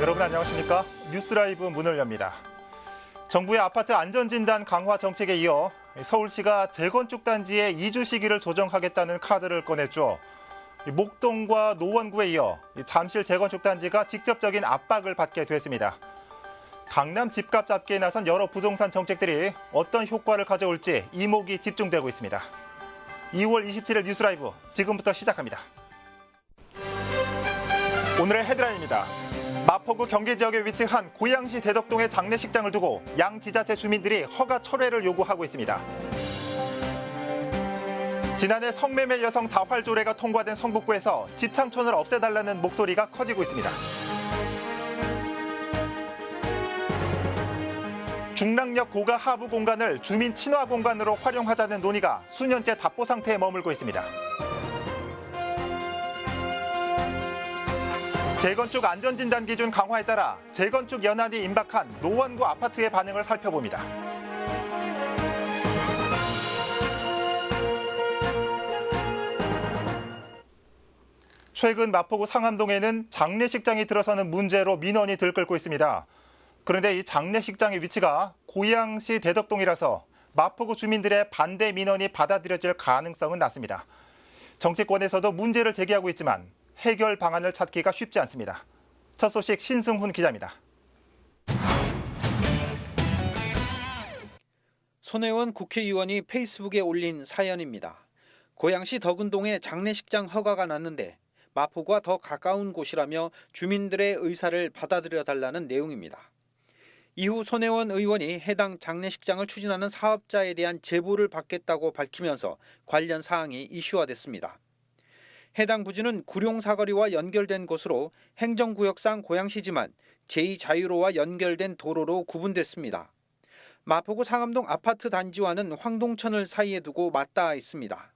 여러분 안녕하십니까? 뉴스라이브 문을 엽니다. 정부의 아파트 안전진단 강화 정책에 이어 서울시가 재건축 단지의 이주 시기를 조정하겠다는 카드를 꺼냈죠. 목동과 노원구에 이어 잠실 재건축 단지가 직접적인 압박을 받게 됐습니다. 강남 집값 잡기에 나선 여러 부동산 정책들이 어떤 효과를 가져올지 이목이 집중되고 있습니다. 2월 27일 뉴스라이브 지금부터 시작합니다. 오늘의 헤드라인입니다. 마포구 경계 지역에 위치한 고양시 대덕동의 장례식장을 두고 양지자체 주민들이 허가 철회를 요구하고 있습니다. 지난해 성매매 여성 자활조례가 통과된 성북구에서 집창촌을 없애달라는 목소리가 커지고 있습니다. 중랑역 고가 하부 공간을 주민 친화 공간으로 활용하자는 논의가 수년째 답보 상태에 머물고 있습니다. 재건축 안전진단 기준 강화에 따라 재건축 연한이 임박한 노원구 아파트의 반응을 살펴봅니다. 최근 마포구 상암동에는 장례식장이 들어서는 문제로 민원이 들끓고 있습니다. 그런데 이 장례식장의 위치가 고양시 대덕동이라서 마포구 주민들의 반대 민원이 받아들여질 가능성은 낮습니다. 정치권에서도 문제를 제기하고 있지만 해결 방안을 찾기가 쉽지 않습니다. 첫 소식 신승훈 기자입니다. 손혜원 국회의원이 페이스북에 올린 사연입니다. 고양시 덕은동에 장례식장 허가가 났는데 마포구와 더 가까운 곳이라며 주민들의 의사를 받아들여 달라는 내용입니다. 이후 손혜원 의원이 해당 장례식장을 추진하는 사업자에 대한 제보를 받겠다고 밝히면서 관련 사항이 이슈화됐습니다. 해당 부지는 구룡사거리와 연결된 곳으로 행정구역상 고양시지만 제2자유로와 연결된 도로로 구분됐습니다. 마포구 상암동 아파트 단지와는 황동천을 사이에 두고 맞닿아 있습니다.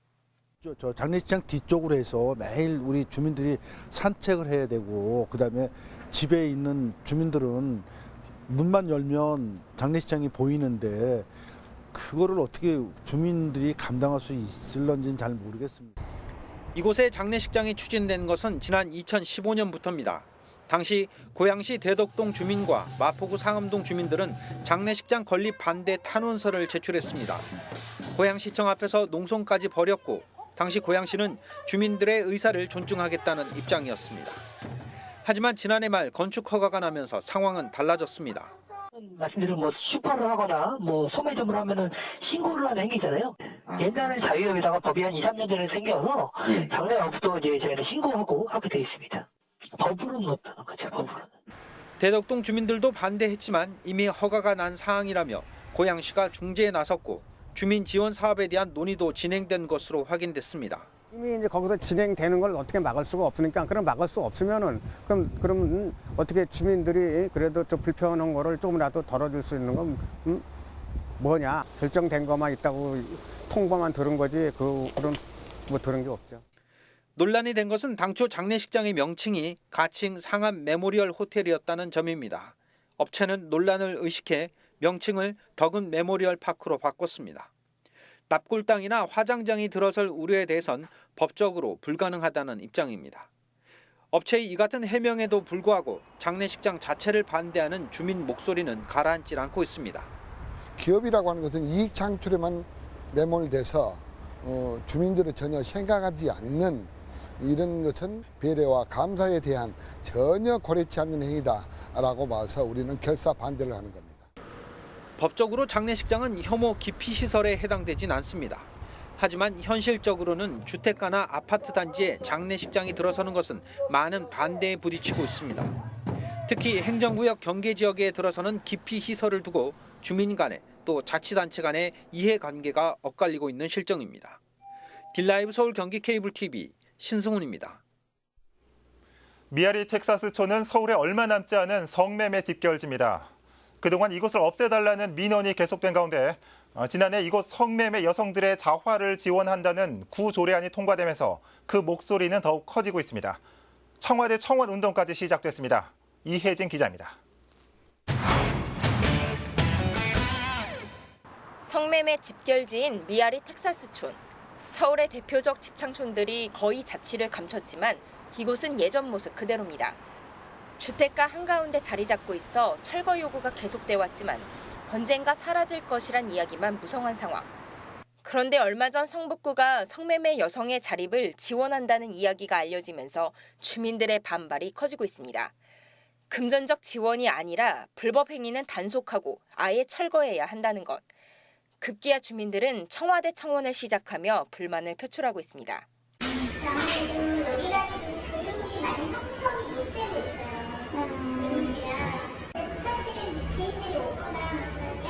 저 장례식장 뒤쪽으로 해서 매일 우리 주민들이 산책을 해야 되고 그다음에 집에 있는 주민들은 문만 열면 장례식장이 보이는데 그거를 어떻게 주민들이 감당할 수 있을런지는 잘 모르겠습니다. 이곳에 장례식장이 추진된 것은 지난 2015년부터입니다. 당시 고양시 대덕동 주민과 마포구 상암동 주민들은 장례식장 건립 반대 탄원서를 제출했습니다. 고양시청 앞에서 농성까지 벌였고 당시 고양시는 주민들의 의사를 존중하겠다는 입장이었습니다. 하지만 지난해 말 건축 허가가 나면서 상황은 달라졌습니다. 말씀드린 슈퍼를 하거나 소매점을 하면은 신고를 하는 행위잖아요. 옛날에 자유협의다가 법이 한 2, 3년 전에 생겨서 장례업도 이제 저희는 신고하고 하게 돼 있습니다. 법으로는 없다는 거죠. 법으로는. 대덕동 주민들도 반대했지만 이미 허가가 난 사항이라며 고양시가 중재에 나섰고 주민 지원 사업에 대한 논의도 진행된 것으로 확인됐습니다. 이미 이제 거기서 진행되는 걸 어떻게 막을 수가 없으니까 그럼 막을 수 없으면은 그럼 어떻게 주민들이 그래도 좀 불편한 거를 조금이라도 덜어줄 수 있는 건 뭐냐 결정된 것만 있다고 통보만 들은 거지 그런 들은 게 없죠. 논란이 된 것은 당초 장례식장의 명칭이 가칭 상암 메모리얼 호텔이었다는 점입니다. 업체는 논란을 의식해 명칭을 덕은 메모리얼 파크로 바꿨습니다. 납골 땅이나 화장장이 들어설 우려에 대해선 법적으로 불가능하다는 입장입니다. 업체의 이 같은 해명에도 불구하고 장례식장 자체를 반대하는 주민 목소리는 가라앉질 않고 있습니다. 기업이라고 하는 것은 이익 창출에만 매몰돼서 주민들을 전혀 생각하지 않는 이런 것은 배려와 감사에 대한 전혀 고려치 않는 행위다라고 봐서 우리는 결사 반대를 하는 겁니다. 법적으로 장례식장은 혐오 기피 시설에 해당되진 않습니다. 하지만 현실적으로는 주택가나 아파트 단지에 장례식장이 들어서는 것은 많은 반대에 부딪히고 있습니다. 특히 행정구역 경계 지역에 들어서는 기피 시설을 두고 주민 간에 또 자치단체 간의 이해관계가 엇갈리고 있는 실정입니다. 딜라이브 서울 경기 케이블 TV 신승훈입니다. 미아리 텍사스초는 서울에 얼마 남지 않은 성매매 집결지입니다. 그동안 이곳을 없애달라는 민원이 계속된 가운데 지난해 이곳 성매매 여성들의 자활을 지원한다는 구조례안이 통과되면서 그 목소리는 더욱 커지고 있습니다. 청와대 청원 운동까지 시작됐습니다. 이혜진 기자입니다. 성매매 집결지인 미아리 텍사스촌. 서울의 대표적 집창촌들이 거의 자취를 감췄지만 이곳은 예전 모습 그대로입니다. 주택가 한가운데 자리 잡고 있어 철거 요구가 계속돼 왔지만 언젠가 사라질 것이란 이야기만 무성한 상황. 그런데 얼마 전 성북구가 성매매 여성의 자립을 지원한다는 이야기가 알려지면서 주민들의 반발이 커지고 있습니다. 금전적 지원이 아니라 불법 행위는 단속하고 아예 철거해야 한다는 것. 급기야 주민들은 청와대 청원을 시작하며 불만을 표출하고 있습니다. 아무래도 여기가 지금 교육이 많이 형성이 못 되고 있어요. 이미지가. 사실은 이제 지인들이 오거나 그런데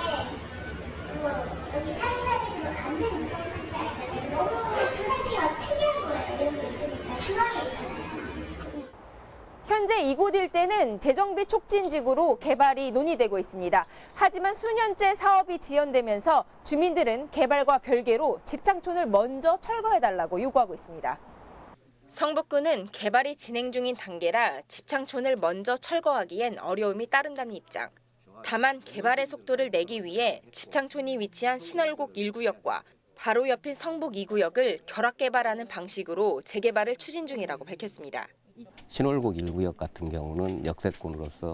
여기 사는 사람들도 완전히 못 사는 상태가 아니잖아요. 너무 주상치가 특이한 거예요. 이런 게 있으니까. 중앙에 있잖아요. 현재 이곳 일대는 재정비 촉진지구로 개발이 논의되고 있습니다. 하지만 수년째 사업이 지연되면서 주민들은 개발과 별개로 집창촌을 먼저 철거해달라고 요구하고 있습니다. 성북구는 개발이 진행 중인 단계라 집창촌을 먼저 철거하기엔 어려움이 따른다는 입장. 다만 개발의 속도를 내기 위해 집창촌이 위치한 신월곡 1구역과 바로 옆인 성북 2구역을 결합 개발하는 방식으로 재개발을 추진 중이라고 밝혔습니다. 신월곡 1구역 같은 경우는 역세권으로서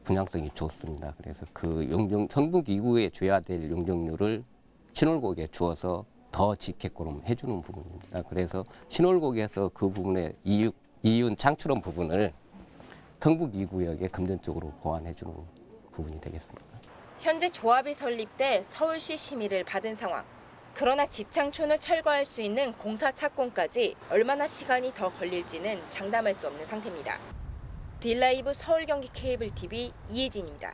분양성이 좋습니다. 그래서 그 성북 2구에 줘야 될 용적률을 신월곡에 주어서 더 짓게끔 해주는 부분입니다. 그래서 신월곡에서 그 부분에 이윤 창출원 부분을 성북 2구역에 금전적으로 보완해주는 부분이 되겠습니다. 현재 조합이 설립돼 서울시 심의를 받은 상황. 그러나 집창촌을 철거할 수 있는 공사 착공까지 얼마나 시간이 더 걸릴지는 장담할 수 없는 상태입니다. 딜라이브 서울 경기 케이블 TV 이혜진입니다.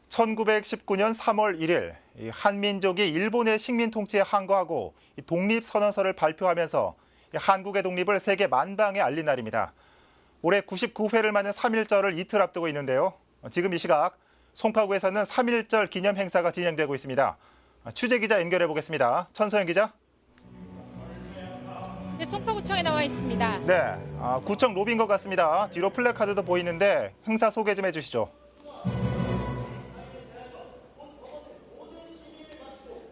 1919년 3월 1일 한민족이 일본의 식민 통치에 항거하고 독립선언서를 발표하면서 한국의 독립을 세계 만방에 알린 날입니다. 올해 99회를 맞는 3.1절을 이틀 앞두고 있는데요. 지금 이 시각 송파구에서는 3.1절 기념 행사가 진행되고 있습니다. 취재기자 연결해 보겠습니다. 천서영 기자. 네, 송파구청에 나와 있습니다. 네, 구청 로비인 것 같습니다. 뒤로 플래카드도 보이는데 행사 소개 좀 해주시죠.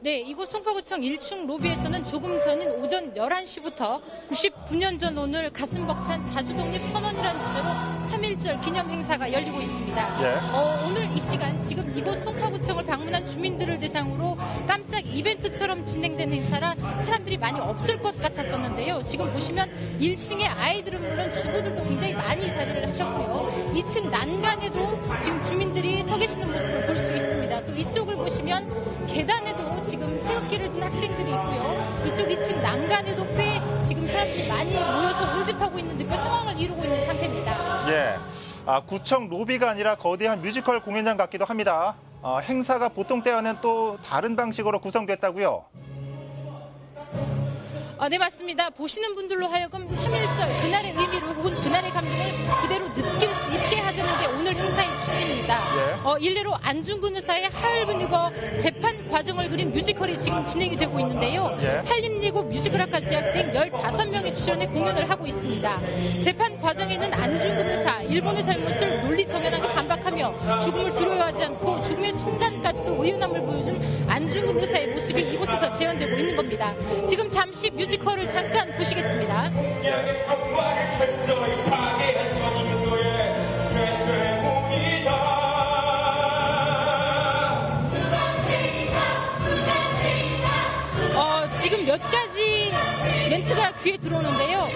네, 이곳 송파구청 1층 로비에서는 조금 전인 오전 11시부터 99년 전 오늘 가슴 벅찬 자주독립 선언이라는 주제로 3.1절 기념 행사가 열리고 있습니다. 예. 오늘 이 시간 지금 이곳 송파구청을 방문한 주민들을 대상으로 깜짝 이벤트처럼 진행된 행사라 사람들이 많이 없을 것 같았었는데요. 지금 보시면 1층의 아이들은 물론 주부들도 굉장히 많이 자리를 하셨고요. 2층 난간에도 지금 주민들이 서 계시는 모습을 볼 수 있습니다. 또 이쪽을 보시면 계단에도 지금 태극기를 든 학생들이 있고요. 이쪽 2층 난간에도 꽤 지금 사람들이 많이 모여서 운집하고 있는 그 상황을 이루고 있는 상태입니다. 예, 구청 로비가 아니라 거대한 뮤지컬 공연장 같기도 합니다. 행사가 보통 때와는 또 다른 방식으로 구성됐다고요? 네, 맞습니다. 보시는 분들로 하여금 3.1절 그날의 의미를 혹은 그날의 감동을 그대로 느낄 수 있게 하자는 게 오늘 행사의 취지입니다. 예. 일례로 안중근 의사의 하얼빈 의거 재판 과정을 그린 뮤지컬이 지금 진행이 되고 있는데요. 예. 한림예고 뮤지컬학과 재학생 15명이 출연해 공연을 하고 있습니다. 재판 과정에는 안중근 의사, 일본의 잘못을 논리 정연하게 반박하며 죽음을 두려워하지 않고 죽음의 순간까지도 의연함을 보여준 안중근 의사의 모습이 이곳에서 재현되고 있는 겁니다. 지금 잠시 뮤지컬을 잠깐 보시겠습니다. 지금 몇 가지 멘트가 귀에 들어오는데요.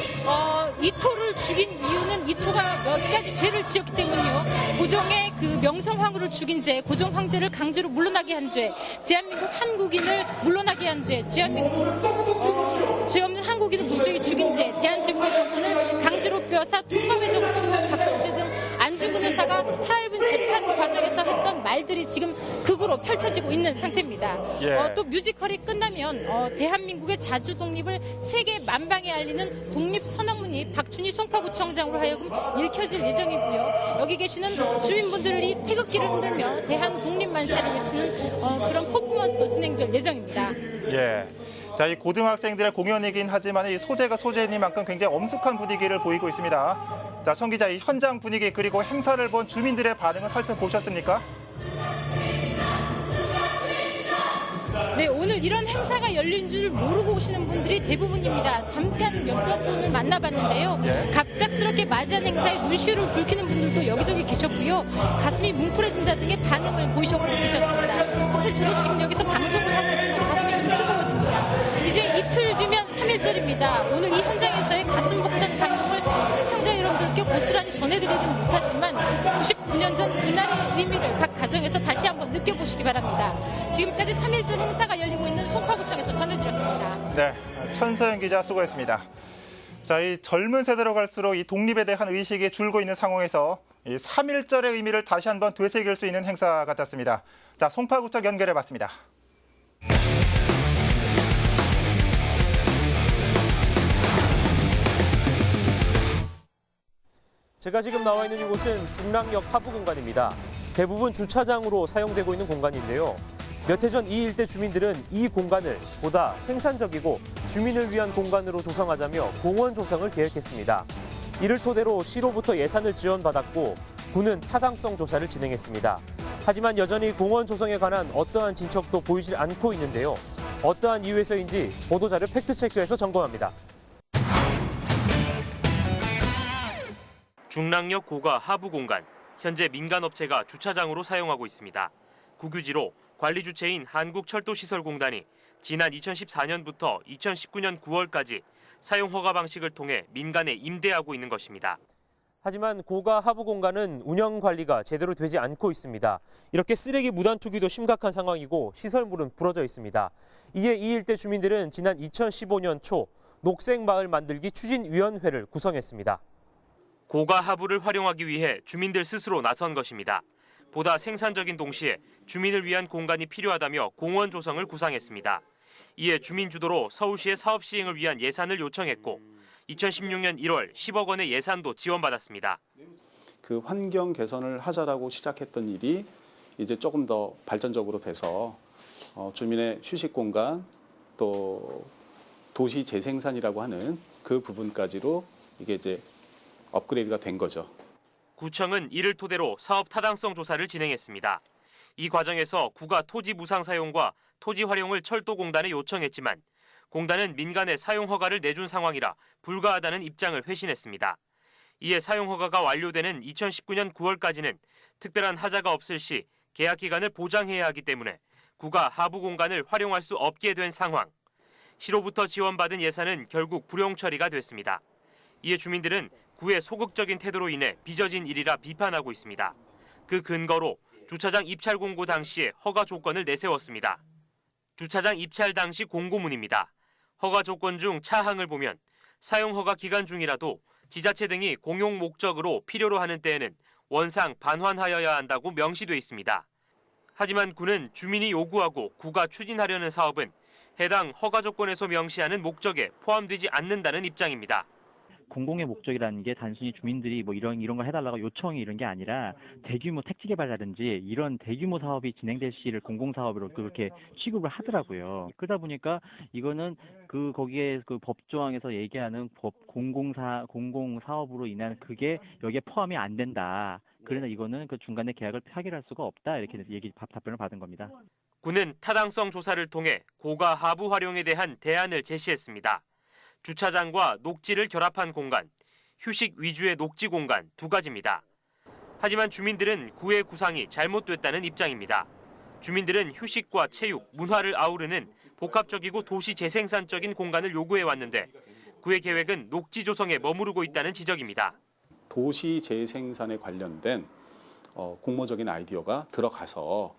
이토를 죽인 이유는 이토가 몇 가지 죄를 지었기 때문이요. 고종의 그 명성황후를 죽인 죄, 고종 황제를 강제로 물러나게 한 죄, 대한민국 한국인을 물러나게 한 죄, 대한민국 죄 없는 한국인을 무수히 죽인 죄, 대한제국의 정권을 강제로 빼앗아 통감의 정치로 바꾼 죄 등 안중근 의사가 하얼빈 재판 과정에서 했던 말들이 지금 극으로 펼쳐지고 있는 상태입니다. 예. 또 뮤지컬이 끝나면 대한민국의 자주 독립을 세계 만방에 알리는 독립선언문이 박춘희 송파구청장으로 하여금 읽혀질 예정이고요. 여기 계시는 주민분들이 태극기를 흔들며 대한 독립만세를 외치는 그런 퍼포먼스도 진행될 예정입니다. 예. 자, 이 고등학생들의 공연이긴 하지만 이 소재가 소재니만큼 굉장히 엄숙한 분위기를 보이고 있습니다. 자, 청 기자, 이 현장 분위기 그리고 행사를 본 주민들의 반응을 살펴보셨습니까? 네, 오늘 이런 행사가 열린 줄 모르고 오시는 분들이 대부분입니다. 잠깐 몇몇 분을 만나봤는데요. 갑작스럽게 맞이한 행사에 눈시울을 붉히는 분들도 여기저기 계셨고요. 가슴이 뭉클해진다 등의 반응을 보이셨고 계셨습니다. 사실 저도 지금 여기서 방송을 하고 있지만 가슴이 좀 뜨거워집니다. 이제 이틀 뒤면 3.1절입니다. 오늘 이 현장에서의 가슴 벅찬 감동을 시청자 여러분들께 고스란히 전해드리는 못하지만 99년 전 그날의 의미를 각 가정에서 다시 한번 느껴보시기 바랍니다. 지금까지 3.1절 행사가 열리고 있는 송파구청에서 전해드렸습니다. 네, 천서연 기자 수고했습니다. 자, 이 젊은 세대로 갈수록 이 독립에 대한 의식이 줄고 있는 상황에서 이 3.1절의 의미를 다시 한번 되새길 수 있는 행사 같았습니다. 자, 송파구청 연결해봤습니다. 제가 지금 나와 있는 이곳은 중랑역 하부 공간입니다. 대부분 주차장으로 사용되고 있는 공간인데요. 몇 해 전 이 일대 주민들은 이 공간을 보다 생산적이고 주민을 위한 공간으로 조성하자며 공원 조성을 계획했습니다. 이를 토대로 시로부터 예산을 지원받았고 구는 타당성 조사를 진행했습니다. 하지만 여전히 공원 조성에 관한 어떠한 진척도 보이질 않고 있는데요. 어떠한 이유에서인지 보도자료 팩트체크해서 점검합니다. 중랑역 고가 하부 공간, 현재 민간업체가 주차장으로 사용하고 있습니다. 국유지로 관리주체인 한국철도시설공단이 지난 2014년부터 2019년 9월까지 사용허가 방식을 통해 민간에 임대하고 있는 것입니다. 하지만 고가 하부 공간은 운영 관리가 제대로 되지 않고 있습니다. 이렇게 쓰레기 무단 투기도 심각한 상황이고 시설물은 부러져 있습니다. 이에 이 일대 주민들은 지난 2015년 초 녹색마을 만들기 추진위원회를 구성했습니다. 고가 하부를 활용하기 위해 주민들 스스로 나선 것입니다. 보다 생산적인 동시에 주민을 위한 공간이 필요하다며 공원 조성을 구상했습니다. 이에 주민 주도로 서울시의 사업 시행을 위한 예산을 요청했고 2016년 1월 10억 원의 예산도 지원받았습니다. 그 환경 개선을 하자라고 시작했던 일이 이제 조금 더 발전적으로 돼서 주민의 휴식 공간 또 도시 재생산이라고 하는 그 부분까지로 이게 이제 업그레이드가 된 거죠. 구청은 이를 토대로 사업 타당성 조사를 진행했습니다. 이 과정에서 구가 토지 무상 사용과 토지 활용을 철도공단에 요청했지만 공단은 민간에 사용 허가를 내준 상황이라 불가하다는 입장을 회신했습니다. 이에 사용 허가가 완료되는 2019년 9월까지는 특별한 하자가 없을 시 계약 기간을 보장해야 하기 때문에 구가 하부 공간을 활용할 수 없게 된 상황. 시로부터 지원받은 예산은 결국 불용 처리가 됐습니다. 이에 주민들은 구의 소극적인 태도로 인해 빚어진 일이라 비판하고 있습니다. 그 근거로 주차장 입찰 공고 당시에 허가 조건을 내세웠습니다. 주차장 입찰 당시 공고문입니다. 허가 조건 중 차항을 보면 사용 허가 기간 중이라도 지자체 등이 공용 목적으로 필요로 하는 때에는 원상 반환하여야 한다고 명시돼 있습니다. 하지만 구는 주민이 요구하고 구가 추진하려는 사업은 해당 허가 조건에서 명시하는 목적에 포함되지 않는다는 입장입니다. 공공의 목적이라는 게 단순히 주민들이 뭐 이런 걸 해달라고 요청이 이런 게 아니라 대규모 택지 개발이라든지 이런 대규모 사업이 진행될 시를 공공사업으로 그렇게 취급을 하더라고요. 그러다 보니까 이거는 거기에 그 법조항에서 얘기하는 공공사업으로 인한 그게 여기에 포함이 안 된다. 그러나 이거는 그 중간에 계약을 파기할 수가 없다. 이렇게 답변을 받은 겁니다. 구는 타당성 조사를 통해 고가 하부 활용에 대한 대안을 제시했습니다. 주차장과 녹지를 결합한 공간, 휴식 위주의 녹지 공간 두 가지입니다. 하지만 주민들은 구의 구상이 잘못됐다는 입장입니다. 주민들은 휴식과 체육, 문화를 아우르는 복합적이고 도시 재생산적인 공간을 요구해왔는데 구의 계획은 녹지 조성에 머무르고 있다는 지적입니다. 도시 재생산에 관련된 공모적인 아이디어가 들어가서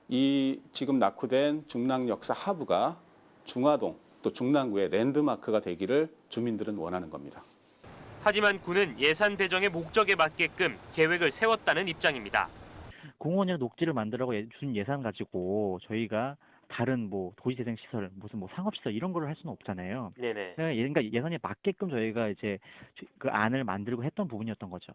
이 지금 낙후된 중랑역사 하부가 중화동 또 중랑구의 랜드마크가 되기를 주민들은 원하는 겁니다. 하지만 구는 예산 배정의 목적에 맞게끔 계획을 세웠다는 입장입니다. 공원이나 녹지를 만들라고 준 예산 가지고 저희가 다른 뭐 도시재생시설, 무슨 뭐 상업시설 이런 거를 할 수는 없잖아요. 네네. 그러니까 예산에 맞게끔 저희가 이제 그 안을 만들고 했던 부분이었던 거죠.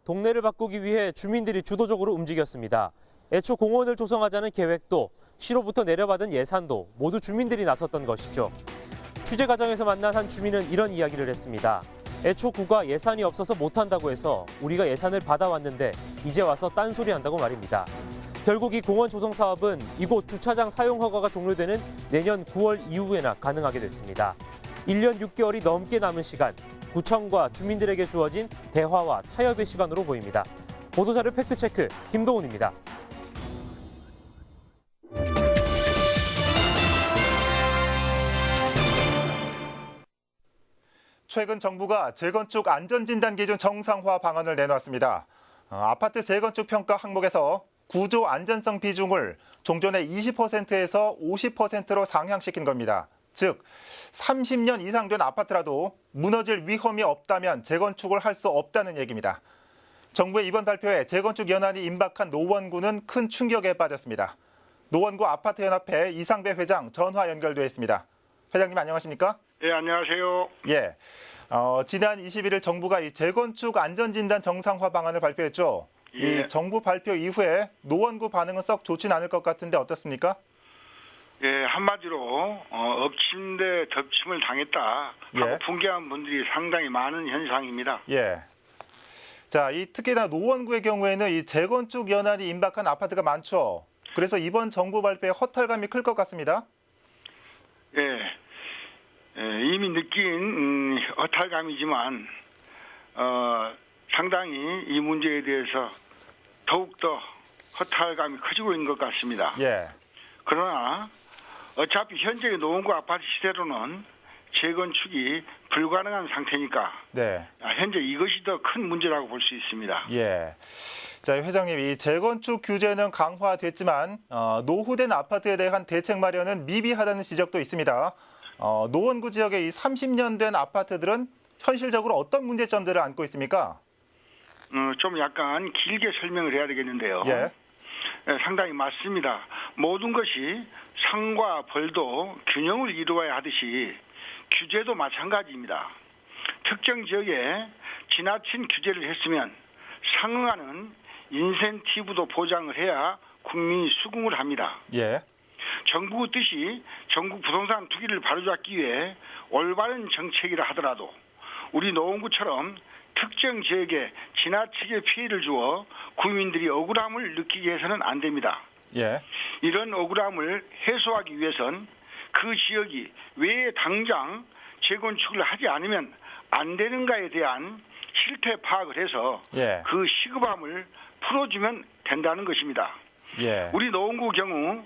동네를 바꾸기 위해 주민들이 주도적으로 움직였습니다. 애초 공원을 조성하자는 계획도 시로부터 내려받은 예산도 모두 주민들이 나섰던 것이죠. 취재 과정에서 만난 한 주민은 이런 이야기를 했습니다. 애초 구가 예산이 없어서 못한다고 해서 우리가 예산을 받아왔는데 이제 와서 딴소리 한다고 말입니다. 결국 이 공원 조성 사업은 이곳 주차장 사용 허가가 종료되는 내년 9월 이후에나 가능하게 됐습니다. 1년 6개월이 넘게 남은 시간, 구청과 주민들에게 주어진 대화와 타협의 시간으로 보입니다. 보도자료 팩트체크 김도훈입니다. 최근 정부가 재건축 안전진단 기준 정상화 방안을 내놓았습니다. 아파트 재건축 평가 항목에서 구조 안전성 비중을 종전의 20%에서 50%로 상향시킨 겁니다. 즉, 30년 이상 된 아파트라도 무너질 위험이 없다면 재건축을 할 수 없다는 얘기입니다. 정부의 이번 발표에 재건축 연한이 임박한 노원구는 큰 충격에 빠졌습니다. 노원구 아파트연합회 이상배 회장 전화 연결돼 있습니다. 회장님 안녕하십니까? 예, 안녕하세요. 예, 지난 21일 정부가 이 재건축 안전진단 정상화 방안을 발표했죠. 예. 이 정부 발표 이후에 노원구 반응은 썩 좋진 않을 것 같은데 어떻습니까? 예, 한마디로 엎침대 덮침을 당했다 하고 예. 분개한 분들이 상당히 많은 현상입니다. 예. 자, 이 특히나 노원구의 경우에는 이 재건축 연한이 임박한 아파트가 많죠. 그래서 이번 정부 발표에 허탈감이 클 것 같습니다. 예, 이미 느낀 허탈감이지만 상당히 이 문제에 대해서 더욱더 허탈감이 커지고 있는 것 같습니다. 예. 그러나 어차피 현재의 노원구 아파트 시대로는 재건축이 불가능한 상태니까 네. 현재 이것이 더 큰 문제라고 볼 수 있습니다. 예. 자, 회장님, 이 재건축 규제는 강화됐지만 노후된 아파트에 대한 대책 마련은 미비하다는 지적도 있습니다. 노원구 지역의 이 30년 된 아파트들은 현실적으로 어떤 문제점들을 안고 있습니까? 좀 약간 길게 설명을 해야 되겠는데요. 예. 상당히 맞습니다. 모든 것이 상과 벌도 균형을 이루어야 하듯이 규제도 마찬가지입니다. 특정 지역에 지나친 규제를 했으면 상응하는 인센티브도 보장을 해야 국민이 수긍을 합니다. 예. 정부 뜻이 전국 부동산 투기를 바로잡기 위해 올바른 정책이라 하더라도 우리 노원구처럼 특정 지역에 지나치게 피해를 주어 국민들이 억울함을 느끼게 해서는 안 됩니다. 예. 이런 억울함을 해소하기 위해선 그 지역이 왜 당장 재건축을 하지 않으면 안 되는가에 대한 실태 파악을 해서 예. 그 시급함을 풀어주면 된다는 것입니다. 예. 우리 노원구 경우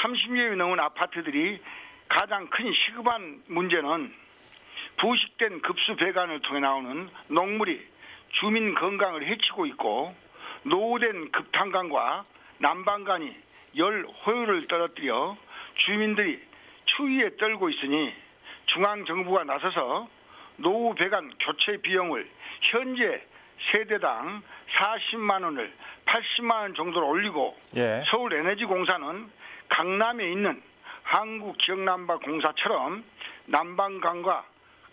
30년이 넘은 아파트들이 가장 큰 시급한 문제는 부식된 급수 배관을 통해 나오는 녹물이 주민 건강을 해치고 있고 노후된 급탄관과 난방관이 열 호율을 떨어뜨려 주민들이 추위에 떨고 있으니 중앙정부가 나서서 노후 배관 교체 비용을 현재 세대당 40만 원을 80만 원 정도로 올리고 예. 서울에너지공사는 강남에 있는 한국지역난방공사처럼 난방관과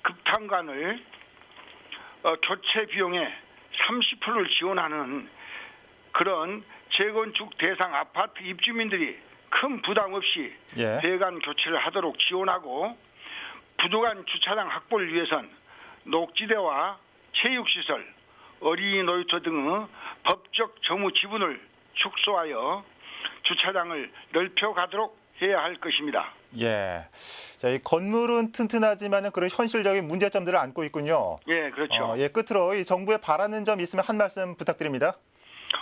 급탄관을 교체 비용의 30%를 지원하는 그런 재건축 대상 아파트 입주민들이 큰 부담 없이 예. 배관 교체를 하도록 지원하고 부족한 주차장 확보를 위해선 녹지대와 체육시설, 어린이 놀이터 등의 법적 정무 지분을 축소하여 주차장을 넓혀가도록 해야 할 것입니다. 예. 자, 이 건물은 튼튼하지만은 그런 현실적인 문제점들을 안고 있군요. 예, 그렇죠. 예, 끝으로 이 정부에 바라는 점 있으면 한 말씀 부탁드립니다.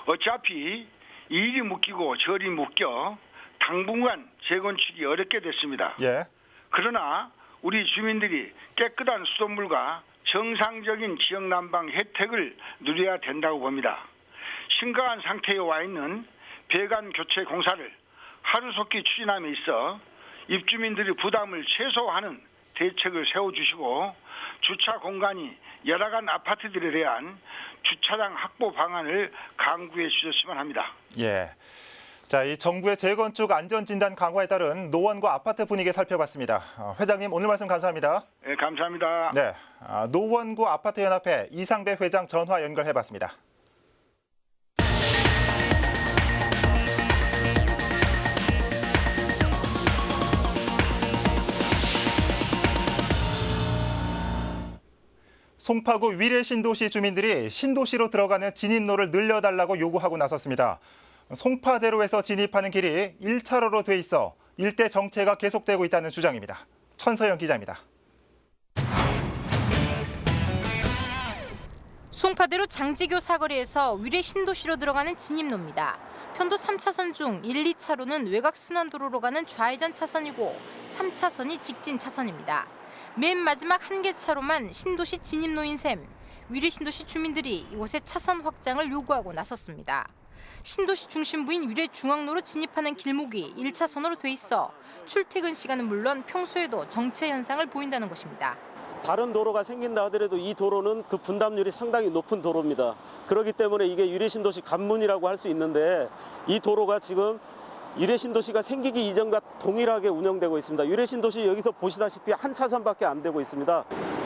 어차피 이리 묶이고 저리 묶여 당분간 재건축이 어렵게 됐습니다. 예. 그러나 우리 주민들이 깨끗한 수돗물과 정상적인 지역 난방 혜택을 누려야 된다고 봅니다. 심각한 상태에 와 있는 배관 교체 공사를 하루속히 추진함에 있어 입주민들의 부담을 최소화하는 대책을 세워주시고 주차 공간이 열악한 아파트들에 대한 주차장 확보 방안을 강구해 주셨으면 합니다. 예. 자, 이 정부의 재건축 안전진단 강화에 따른 노원구 아파트 분위기 살펴봤습니다. 회장님 오늘 말씀 감사합니다. 네, 감사합니다. 네, 노원구 아파트연합회 이상배 회장 전화 연결해봤습니다. 송파구 위례 신도시 주민들이 신도시로 들어가는 진입로를 늘려달라고 요구하고 나섰습니다. 송파대로에서 진입하는 길이 1차로로 돼 있어 일대 정체가 계속되고 있다는 주장입니다. 천서영 기자입니다. 송파대로 장지교 사거리에서 위례 신도시로 들어가는 진입로입니다. 편도 3차선 중 1, 2차로는 외곽순환도로로 가는 좌회전 차선이고 3차선이 직진 차선입니다. 맨 마지막 한 개 차로만 신도시 진입로인 셈, 위례 신도시 주민들이 이곳에 차선 확장을 요구하고 나섰습니다. 신도시 중심부인 위례 중앙로로 진입하는 길목이 1차선으로 돼 있어 출퇴근 시간은 물론 평소에도 정체 현상을 보인다는 것입니다. 다른 도로가 생긴다 하더라도 이 도로는 그 분담률이 상당히 높은 도로입니다. 그렇기 때문에 이게 위례신도시 관문이라고 할 수 있는데 이 도로가 지금 위례신도시가 생기기 이전과 동일하게 운영되고 있습니다. 위례신도시 여기서 보시다시피 한 차선밖에 안 되고 있습니다.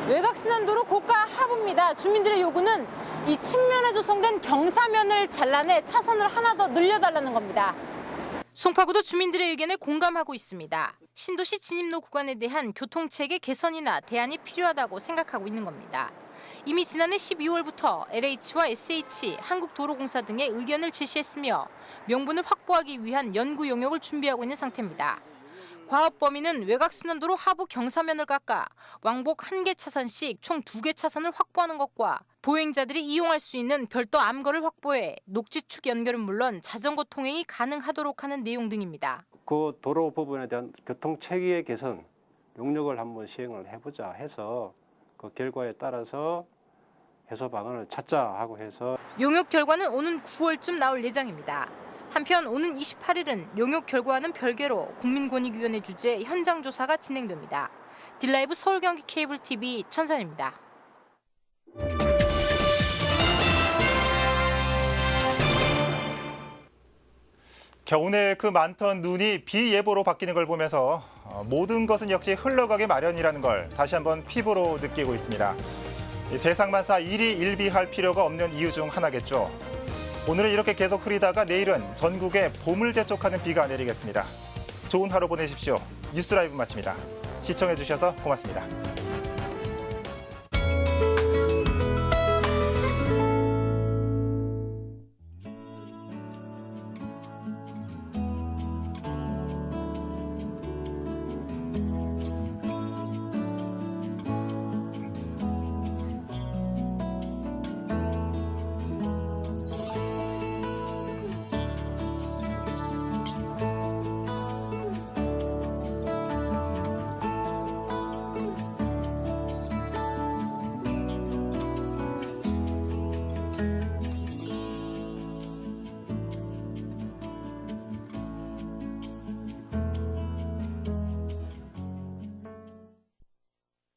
외곽순환도로 고가 하부입니다. 주민들의 요구는 이 측면에 조성된 경사면을 잘라내 차선을 하나 더 늘려달라는 겁니다. 송파구도 주민들의 의견에 공감하고 있습니다. 신도시 진입로 구간에 대한 교통체계 개선이나 대안이 필요하다고 생각하고 있는 겁니다. 이미 지난해 12월부터 LH와 SH, 한국도로공사 등의 의견을 제시했으며 명분을 확보하기 위한 연구 용역을 준비하고 있는 상태입니다. 과업 범위는 외곽순환도로 하부 경사면을 깎아 왕복 1개 차선씩 총 2개 차선을 확보하는 것과 보행자들이 이용할 수 있는 별도 암거를 확보해 녹지축 연결은 물론 자전거 통행이 가능하도록 하는 내용 등입니다. 그 도로 부분에 대한 교통체계 개선 용역을 한번 시행을 해보자 해서 그 결과에 따라서 해소 방안을 찾자 하고 해서 용역 결과는 오는 9월쯤 나올 예정입니다. 한편 오는 28일은 용역 결과와는 별개로 국민권익위원회 주재 현장 조사가 진행됩니다. 딜라이브 서울경기 케이블 TV 천선입니다. 겨우내 그 많던 눈이 비 예보로 바뀌는 걸 보면서 모든 것은 역시 흘러가기 마련이라는 걸 다시 한번 피부로 느끼고 있습니다. 세상만사 일희일비할 필요가 없는 이유 중 하나겠죠. 오늘은 이렇게 계속 흐리다가 내일은 전국에 봄을 재촉하는 비가 내리겠습니다. 좋은 하루 보내십시오. 뉴스라이브 마칩니다. 시청해주셔서 고맙습니다.